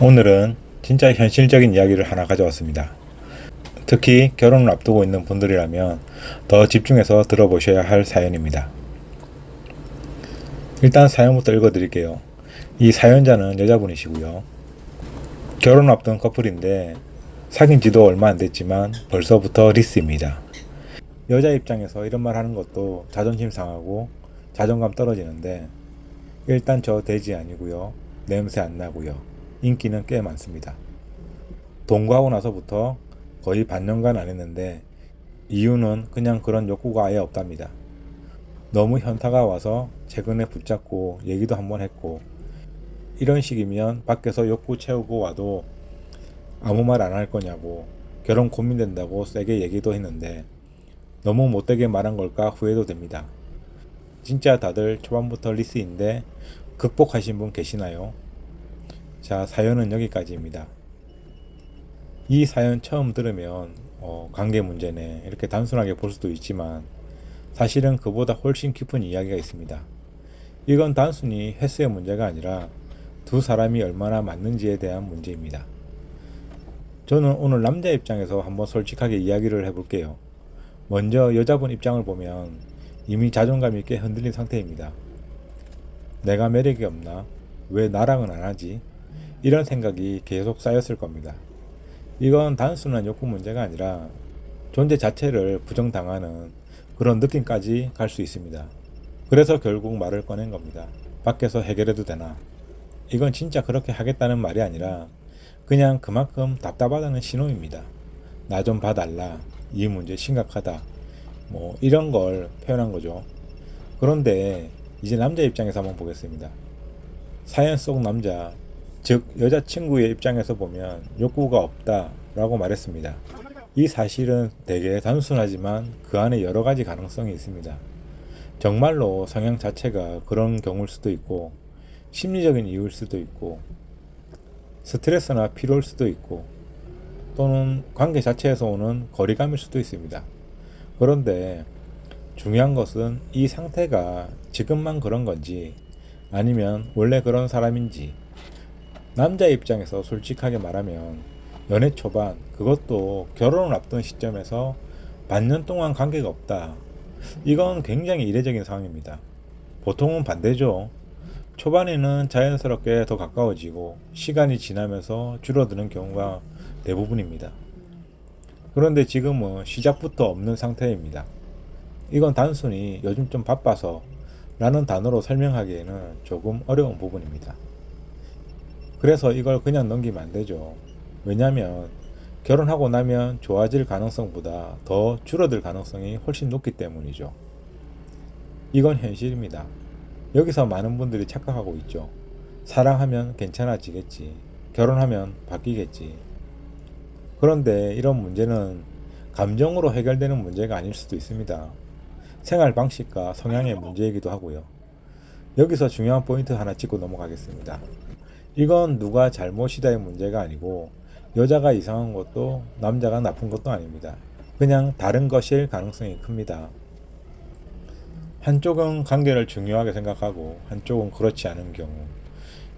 오늘은 진짜 현실적인 이야기를 하나 가져왔습니다. 특히 결혼을 앞두고 있는 분들이라면 더 집중해서 들어보셔야 할 사연입니다. 일단 사연부터 읽어드릴게요. 이 사연자는 여자분이시고요. 결혼 앞둔 커플인데 사귄 지도 얼마 안 됐지만 벌써부터 리스입니다. 여자 입장에서 이런 말 하는 것도 자존심 상하고 자존감 떨어지는데 일단 저 돼지 아니고요. 냄새 안 나고요. 인기는 꽤 많습니다. 동거하고 나서부터 거의 반년간 안 했는데 이유는 그냥 그런 욕구가 아예 없답니다. 너무 현타가 와서 최근에 붙잡고 얘기도 한번 했고 이런 식이면 밖에서 욕구 채우고 와도 아무 말 안 할 거냐고 결혼 고민된다고 세게 얘기도 했는데 너무 못되게 말한 걸까 후회도 됩니다. 진짜 다들 초반부터 리스인데 극복하신 분 계시나요? 자, 사연은 여기까지입니다. 이 사연 처음 들으면 관계 문제네 이렇게 단순하게 볼 수도 있지만 사실은 그보다 훨씬 깊은 이야기가 있습니다. 이건 단순히 횟수의 문제가 아니라 두 사람이 얼마나 맞는지에 대한 문제입니다. 저는 오늘 남자 입장에서 한번 솔직하게 이야기를 해볼게요. 먼저 여자분 입장을 보면 이미 자존감이 꽤 흔들린 상태입니다. 내가 매력이 없나? 왜 나랑은 안 하지? 이런 생각이 계속 쌓였을 겁니다. 이건 단순한 욕구 문제가 아니라 존재 자체를 부정당하는 그런 느낌까지 갈 수 있습니다. 그래서 결국 말을 꺼낸 겁니다. 밖에서 해결해도 되나? 이건 진짜 그렇게 하겠다는 말이 아니라 그냥 그만큼 답답하다는 신호입니다. 나 좀 봐달라. 이 문제 심각하다. 이런 걸 표현한 거죠. 그런데 이제 남자 입장에서 한번 보겠습니다. 사연 속 남자, 즉 여자친구의 입장에서 보면 욕구가 없다 라고 말했습니다. 이 사실은 되게 단순하지만 그 안에 여러 가지 가능성이 있습니다. 정말로 성향 자체가 그런 경우일 수도 있고 심리적인 이유일 수도 있고 스트레스나 피로일 수도 있고 또는 관계 자체에서 오는 거리감일 수도 있습니다. 그런데 중요한 것은 이 상태가 지금만 그런 건지 아니면 원래 그런 사람인지. 남자 입장에서 솔직하게 말하면 연애 초반, 그것도 결혼을 앞둔 시점에서 반년 동안 관계가 없다. 이건 굉장히 이례적인 상황입니다. 보통은 반대죠. 초반에는 자연스럽게 더 가까워지고 시간이 지나면서 줄어드는 경우가 대부분입니다. 그런데 지금은 시작부터 없는 상태입니다. 이건 단순히 요즘 좀 바빠서 라는 단어로 설명하기에는 조금 어려운 부분입니다. 그래서 이걸 그냥 넘기면 안 되죠. 왜냐면 결혼하고 나면 좋아질 가능성보다 더 줄어들 가능성이 훨씬 높기 때문이죠. 이건 현실입니다. 여기서 많은 분들이 착각하고 있죠. 사랑하면 괜찮아지겠지. 결혼하면 바뀌겠지. 그런데 이런 문제는 감정으로 해결되는 문제가 아닐 수도 있습니다. 생활 방식과 성향의 문제이기도 하고요. 여기서 중요한 포인트 하나 짚고 넘어가겠습니다. 이건 누가 잘못이다의 문제가 아니고 여자가 이상한 것도 남자가 나쁜 것도 아닙니다. 그냥 다른 것일 가능성이 큽니다. 한쪽은 관계를 중요하게 생각하고 한쪽은 그렇지 않은 경우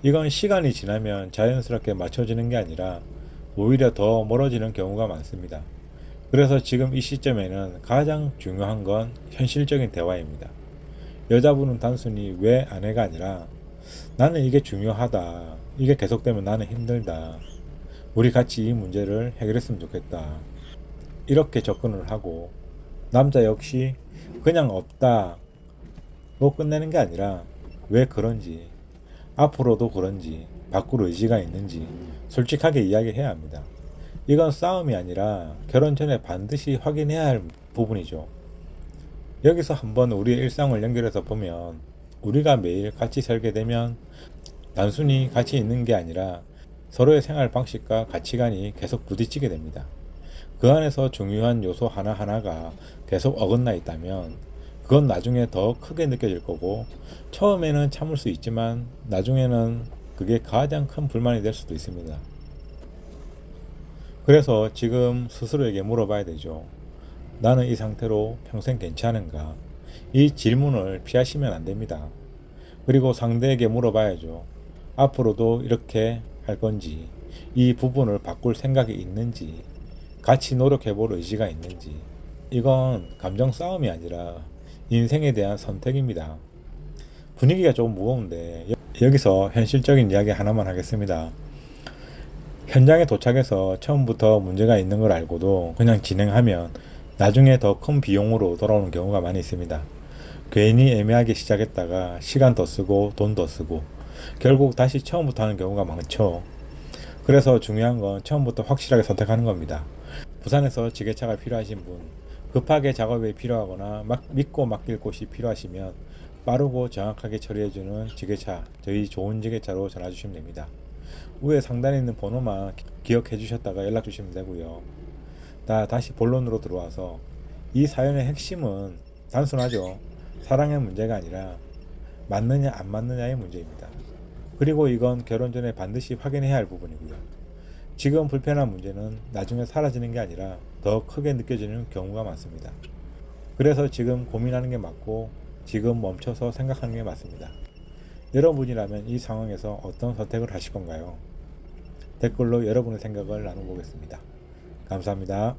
이건 시간이 지나면 자연스럽게 맞춰지는 게 아니라 오히려 더 멀어지는 경우가 많습니다. 그래서 지금 이 시점에는 가장 중요한 건 현실적인 대화입니다. 여자분은 단순히 왜 아내가 아니라 나는 이게 중요하다. 이게 계속되면 나는 힘들다. 우리 같이 이 문제를 해결했으면 좋겠다. 이렇게 접근을 하고 남자 역시 그냥 없다. 로 끝내는 게 아니라 왜 그런지 앞으로도 그런지 바꿀 의지가 있는지 솔직하게 이야기해야 합니다. 이건 싸움이 아니라 결혼 전에 반드시 확인해야 할 부분이죠. 여기서 한번 우리의 일상을 연결해서 보면 우리가 매일 같이 살게 되면 단순히 같이 있는 게 아니라 서로의 생활 방식과 가치관이 계속 부딪히게 됩니다. 그 안에서 중요한 요소 하나하나가 계속 어긋나 있다면 그건 나중에 더 크게 느껴질 거고 처음에는 참을 수 있지만 나중에는 그게 가장 큰 불만이 될 수도 있습니다. 그래서 지금 스스로에게 물어봐야 되죠. 나는 이 상태로 평생 괜찮은가? 이 질문을 피하시면 안 됩니다. 그리고 상대에게 물어봐야죠. 앞으로도 이렇게 할 건지, 이 부분을 바꿀 생각이 있는지, 같이 노력해볼 의지가 있는지, 이건 감정 싸움이 아니라 인생에 대한 선택입니다. 분위기가 조금 무거운데 여기서 현실적인 이야기 하나만 하겠습니다. 현장에 도착해서 처음부터 문제가 있는 걸 알고도 그냥 진행하면 나중에 더 큰 비용으로 돌아오는 경우가 많이 있습니다. 괜히 애매하게 시작했다가 시간 더 쓰고 돈 더 쓰고 결국 다시 처음부터 하는 경우가 많죠. 그래서 중요한 건 처음부터 확실하게 선택하는 겁니다. 부산에서 지게차가 필요하신 분, 급하게 작업이 필요하거나 믿고 맡길 곳이 필요하시면 빠르고 정확하게 처리해주는 지게차, 저희 좋은 지게차로 전화 주시면 됩니다. 위에 상단에 있는 번호만 기억해 주셨다가 연락 주시면 되고요. 다시 본론으로 들어와서 이 사연의 핵심은 단순하죠. 사랑의 문제가 아니라 맞느냐 안 맞느냐의 문제입니다. 그리고 이건 결혼 전에 반드시 확인해야 할 부분이고요. 지금 불편한 문제는 나중에 사라지는 게 아니라 더 크게 느껴지는 경우가 많습니다. 그래서 지금 고민하는 게 맞고 지금 멈춰서 생각하는 게 맞습니다. 여러분이라면 이 상황에서 어떤 선택을 하실 건가요? 댓글로 여러분의 생각을 나눠보겠습니다. 감사합니다.